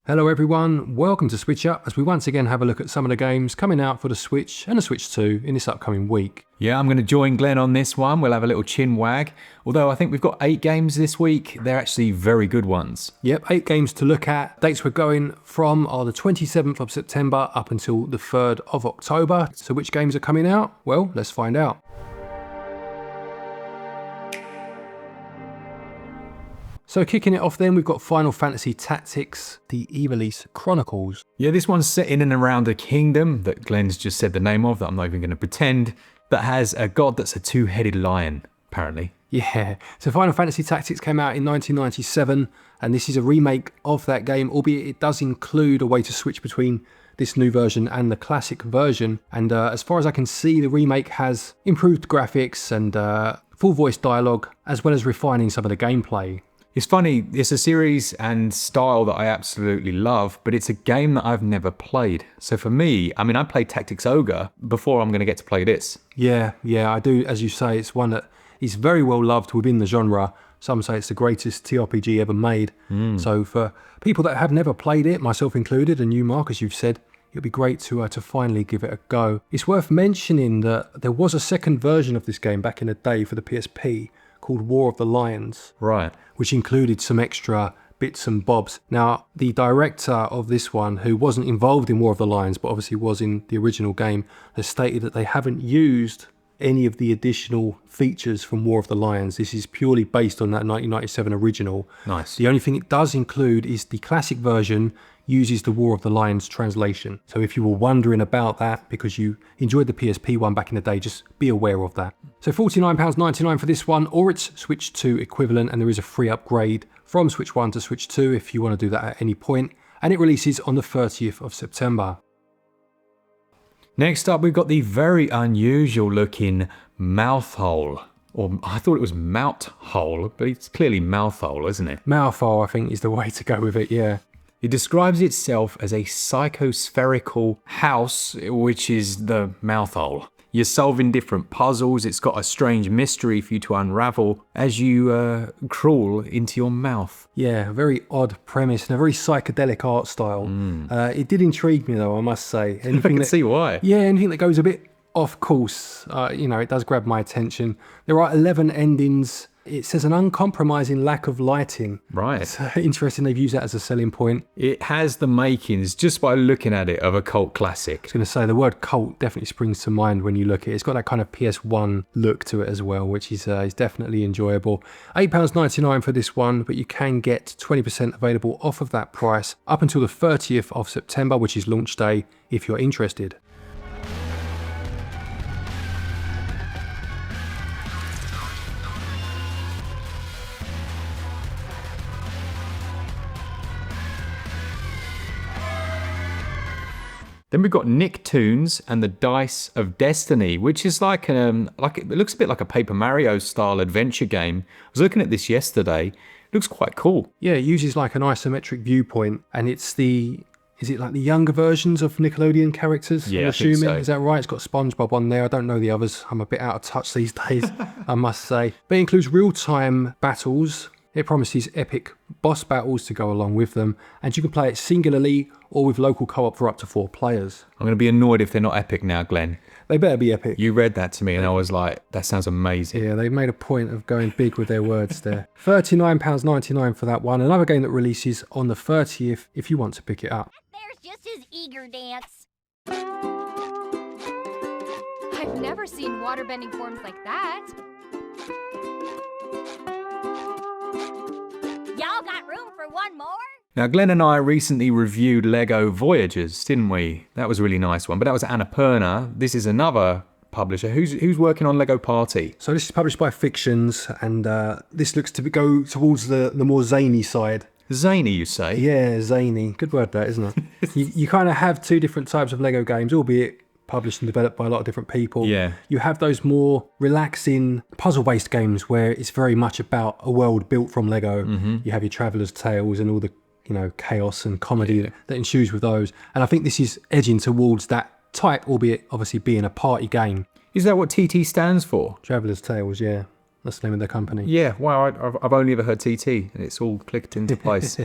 Hello everyone, welcome to SwitchUp as we once again have a look at some of the games coming out for the Switch and the Switch 2 in this upcoming week. Yeah, I'm going to join Glen on this one. We'll have a little chin wag. Although I think we've got 8 games this week. They're actually very good ones. Yep, 8 games to look at. Dates we're going from are the 27th of September up until the 3rd of October. So which games are coming out? Well, let's find out. So kicking it off then, we've got Final Fantasy Tactics, the Ivalice Chronicles. Yeah, this one's set in and around a kingdom that Glen's just said the name of, that I'm not even going to pretend, that has a god that's a two-headed lion, apparently. Yeah, so Final Fantasy Tactics came out in 1997, and this is a remake of that game, albeit it does include a way to switch between this new version and the classic version. And as far as I can see, the remake has improved graphics and full voice dialogue, as well as refining some of the gameplay. It's funny, it's a series and style that I absolutely love, but it's a game that I've never played. So for me, I mean, I played Tactics Ogre before I'm going to get to play this. Yeah, I do. As you say, it's one that is very well loved within the genre. Some say it's the greatest TRPG ever made. So for people that have never played it, myself included, and you, Mark, as you've said, it'd be great to finally give it a go. It's worth mentioning that there was a second version of this game back in the day for the PSP called War of the Lions. Right. Which included some extra bits and bobs. Now, the director of this one, who wasn't involved in War of the Lions, but obviously was in the original game, has stated that they haven't used any of the additional features from War of the Lions. This is purely based on that 1997 original. Nice. The only thing it does include is the classic version uses the War of the Lions translation. So if you were wondering about that because you enjoyed the PSP one back in the day, just be aware of that. So £49.99 for this one, or its Switch 2 equivalent, and there is a free upgrade from Switch 1 to Switch 2 if you want to do that at any point, and it releases on the 30th of September. Next up, we've got the very unusual looking MOUTHOLE. Or I thought it was MOUTHOLE, but it's clearly MOUTHOLE, isn't it? MOUTHOLE, I think, is the way to go with it, yeah. It describes itself as a psychospherical house, which is the MOUTHOLE. You're solving different puzzles. It's got a strange mystery for you to unravel as you crawl into your mouth. Yeah, a very odd premise and a very psychedelic art style. It did intrigue me, though, I must say. I can see why. Yeah, anything that goes a bit off course, it does grab my attention. There are 11 endings. It says an uncompromising lack of lighting. Right. It's interesting they've used that as a selling point. It has the makings, just by looking at it, of a cult classic. I was going to say, the word cult definitely springs to mind when you look at it. It's got that kind of PS1 look to it as well, which is definitely enjoyable. £8.99 for this one, but you can get 20% available off of that price up until the 30th of September, which is launch day, if you're interested. Then we've got Nicktoons and the Dice of Destiny, which is like it looks a bit like a Paper Mario style adventure game. I was looking at this yesterday. It looks quite cool. Yeah, it uses like an isometric viewpoint, and is it like the younger versions of Nickelodeon characters? Yeah, I'm assuming. I think so. Is that right? It's got SpongeBob on there. I don't know the others. I'm a bit out of touch these days, I must say. But it includes real-time battles. It promises epic boss battles to go along with them, and you can play it singularly or with local co-op for up to 4 players. I'm going to be annoyed if they're not epic now, Glen. They better be epic. You read that to me and I was like, that sounds amazing. Yeah, they've made a point of going big with their words there. £39.99 for that one. Another game that releases on the 30th if you want to pick it up. There's just his eager dance. I've never seen waterbending forms like that. Y'all got room for one more? Now, Glen and I recently reviewed Lego Voyagers, didn't we? That was a really nice one, but that was Annapurna. This is another publisher. Who's working on Lego Party? So this is published by Fictions, and this looks to go towards the more zany side. Zany, you say? Yeah, zany. Good word, that, isn't it? you kind of have 2 different types of Lego games, albeit published and developed by a lot of different people. Yeah. You have those more relaxing puzzle-based games where it's very much about a world built from Lego. You have your Traveller's Tales and all the chaos and comedy that ensues with those. And I think this is edging towards that type, albeit obviously being a party game. Is that what TT stands for? Traveller's Tales, yeah. That's the name of their company. Yeah, wow, I've only ever heard TT, and it's all clicked into place.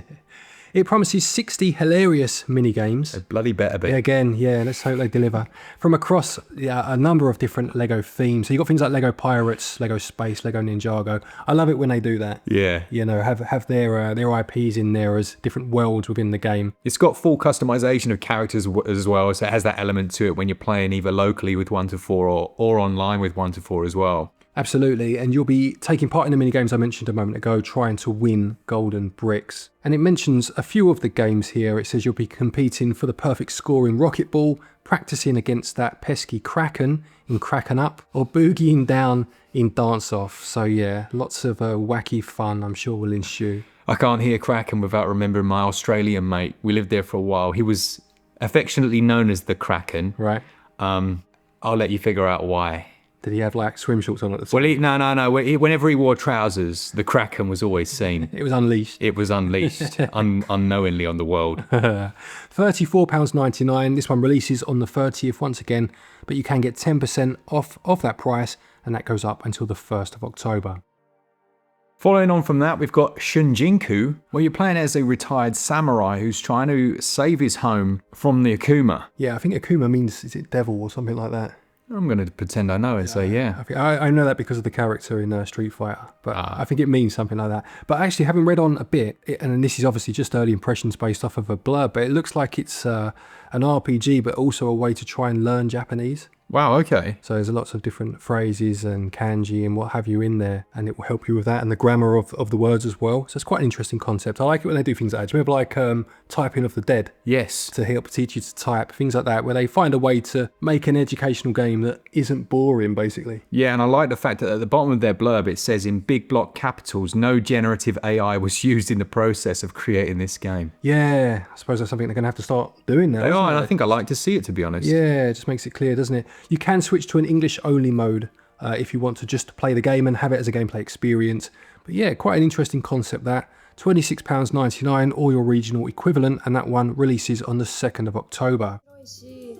It promises 60 hilarious mini-games. Bloody better be. Again, yeah, let's hope they deliver. From across a number of different Lego themes. So you've got things like Lego Pirates, Lego Space, Lego Ninjago. I love it when they do that. Yeah. You know, have their IPs in there as different worlds within the game. It's got full customization of characters as well, so it has that element to it when you're playing either locally with 1 to 4 or online with 1 to 4 as well. Absolutely, and you'll be taking part in the mini games I mentioned a moment ago, trying to win golden bricks. And it mentions a few of the games here. It says you'll be competing for the perfect score in Rocket Ball, practicing against that pesky Kraken in Kraken Up, or boogieing down in Dance Off. So yeah, lots of wacky fun I'm sure will ensue. I can't hear Kraken without remembering my Australian mate. We lived there for a while. He was affectionately known as the Kraken. Right. I'll let you figure out why. Did he have like swim shorts on at the time? Well, no. Whenever he wore trousers, the Kraken was always seen. It was unleashed. It was unleashed unknowingly on the world. £34.99. This one releases on the 30th once again, but you can get 10% off that price, and that goes up until the 1st of October. Following on from that, we've got Shujinkou, where you're playing as a retired samurai who's trying to save his home from the Akuma. Yeah, I think Akuma means, is it devil or something like that? I'm going to pretend I know and say yeah. I know that because of the character in Street Fighter, but I think it means something like that. But actually, having read on a bit, and this is obviously just early impressions based off of a blurb, but it looks like it's an RPG, but also a way to try and learn Japanese. Wow, okay. So there's lots of different phrases and kanji and what have you in there, and it will help you with that and the grammar of the words as well. So it's quite an interesting concept. I like it when they do things like that. Do you remember like Typing of the Dead? Yes. To help teach you to type, things like that, where they find a way to make an educational game that isn't boring, basically. Yeah, and I like the fact that at the bottom of their blurb it says in big block capitals, no generative AI was used in the process of creating this game. Yeah, I suppose that's something they're going to have to start doing now. They are, and I think I like to see it, to be honest. Yeah, it just makes it clear, doesn't it? You can switch to an English-only mode if you want to just play the game and have it as a gameplay experience. But yeah, quite an interesting concept that. £26.99 or your regional equivalent, and that one releases on the 2nd of October.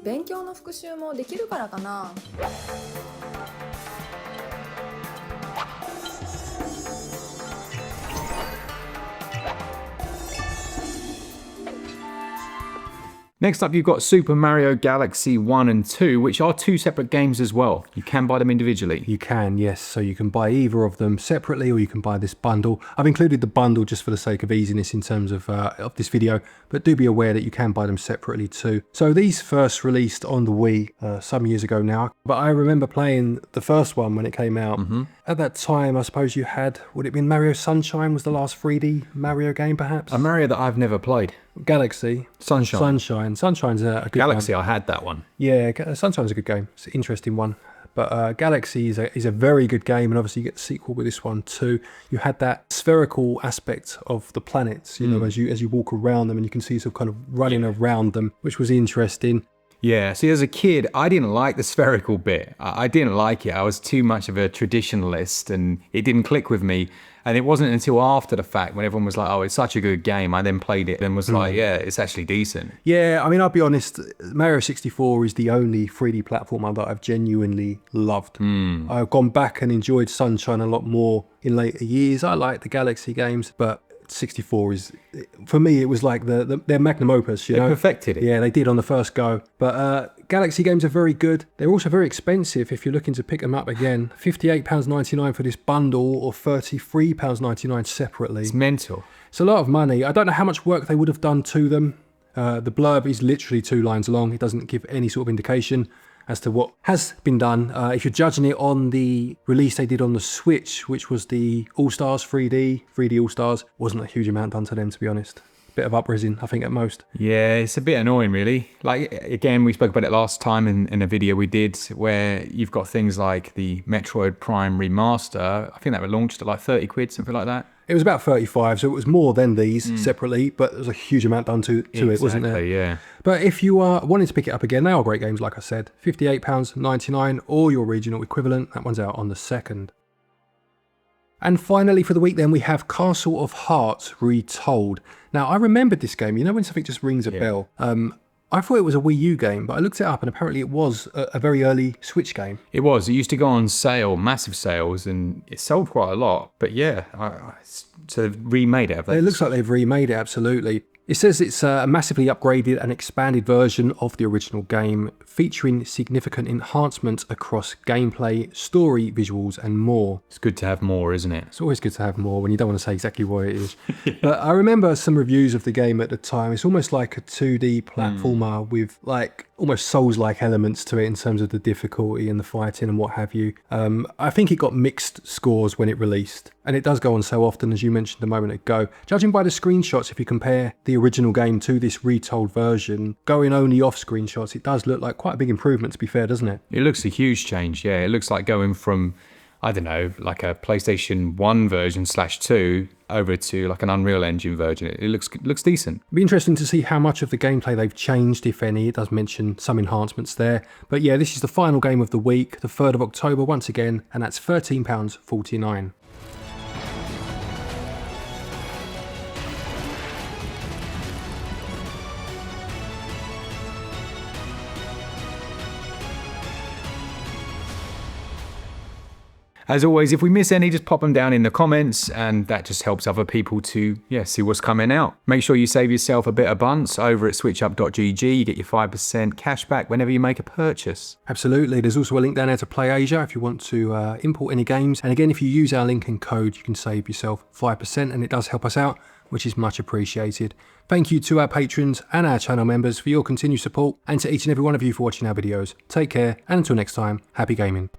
勉強の復習もできるからかな。Next up, you've got Super Mario Galaxy 1 and 2, which are two separate games as well. You can buy them individually. You can, yes. So you can buy either of them separately, or you can buy this bundle. I've included the bundle just for the sake of easiness in terms of this video, but do be aware that you can buy them separately too. So these first released on the Wii some years ago now, but I remember playing the first one when it came out. At that time, I suppose you had, would it have been Mario Sunshine was the last 3D Mario game perhaps? A Mario that I've never played. Galaxy. Sunshine. Sunshine's a good Galaxy, game. I had that one. Yeah, Sunshine's a good game. It's an interesting one. But Galaxy is a very good game, and obviously you get the sequel with this one too. You had that spherical aspect of the planets, you know, as you walk around them, and you can see yourself kind of running around them, which was interesting. Yeah, see, as a kid, I didn't like the spherical bit. I didn't like it. I was too much of a traditionalist, and it didn't click with me. And it wasn't until after the fact, when everyone was like, oh, it's such a good game, I then played it and was like, yeah, it's actually decent. Yeah, I mean, I'll be honest, Mario 64 is the only 3D platformer that I've genuinely loved. I've gone back and enjoyed Sunshine a lot more in later years. I like the Galaxy games, but 64 is, for me, it was like their magnum opus, you know? They perfected it. Yeah, they did on the first go. But Galaxy games are very good. They're also very expensive if you're looking to pick them up again. £58.99 for this bundle, or £33.99 separately. It's mental. It's a lot of money. I don't know how much work they would have done to them. The blurb is literally 2 lines long. It doesn't give any sort of indication as to what has been done. If you're judging it on the release they did on the Switch, which was the All-Stars 3D All-Stars, wasn't a huge amount done to them, to be honest. Bit of up-resing, I think, at most. Yeah, it's a bit annoying, really. Like, again, we spoke about it last time in a video we did, where you've got things like the Metroid Prime Remaster. I think that were launched at like 30 quid, something like that. It was about 35, so it was more than these separately, but there was a huge amount done to it, wasn't there? Yeah. But if you are wanting to pick it up again, they are great games, like I said. £58.99 or your regional equivalent. That one's out on the 2nd. And finally for the week then, we have Castle of Hearts Retold. Now, I remembered this game. You know when something just rings a bell? I thought it was a Wii U game, but I looked it up and apparently it was a very early Switch game. It was. It used to go on sale, massive sales, and it sold quite a lot. But yeah, so they've remade it, have they? It looks like they've remade it, absolutely. It says it's a massively upgraded and expanded version of the original game, featuring significant enhancements across gameplay, story, visuals, and more. It's good to have more, isn't it? It's always good to have more when you don't want to say exactly what it is. But I remember some reviews of the game at the time. It's almost like a 2D platformer with like almost Souls-like elements to it in terms of the difficulty and the fighting and what have you. I think it got mixed scores when it released, and it does go on so often, as you mentioned a moment ago. Judging by the screenshots, if you compare the original game to this retold version, going only off screenshots, it does look like quite a big improvement, to be fair, doesn't it? It looks a huge change, yeah. It looks like going from, I don't know, like a PlayStation 1 version /2 over to like an Unreal Engine version. It looks decent. It'll be interesting to see how much of the gameplay they've changed, if any. It does mention some enhancements there. But yeah, this is the final game of the week, the 3rd of October once again, and that's £13.49. As always, if we miss any, just pop them down in the comments, and that just helps other people to, see what's coming out. Make sure you save yourself a bit of bunts over at switchup.gg. You get your 5% cash back whenever you make a purchase. Absolutely. There's also a link down there to PlayAsia if you want to import any games. And again, if you use our link and code, you can save yourself 5%, and it does help us out, which is much appreciated. Thank you to our patrons and our channel members for your continued support, and to each and every one of you for watching our videos. Take care, and until next time, happy gaming.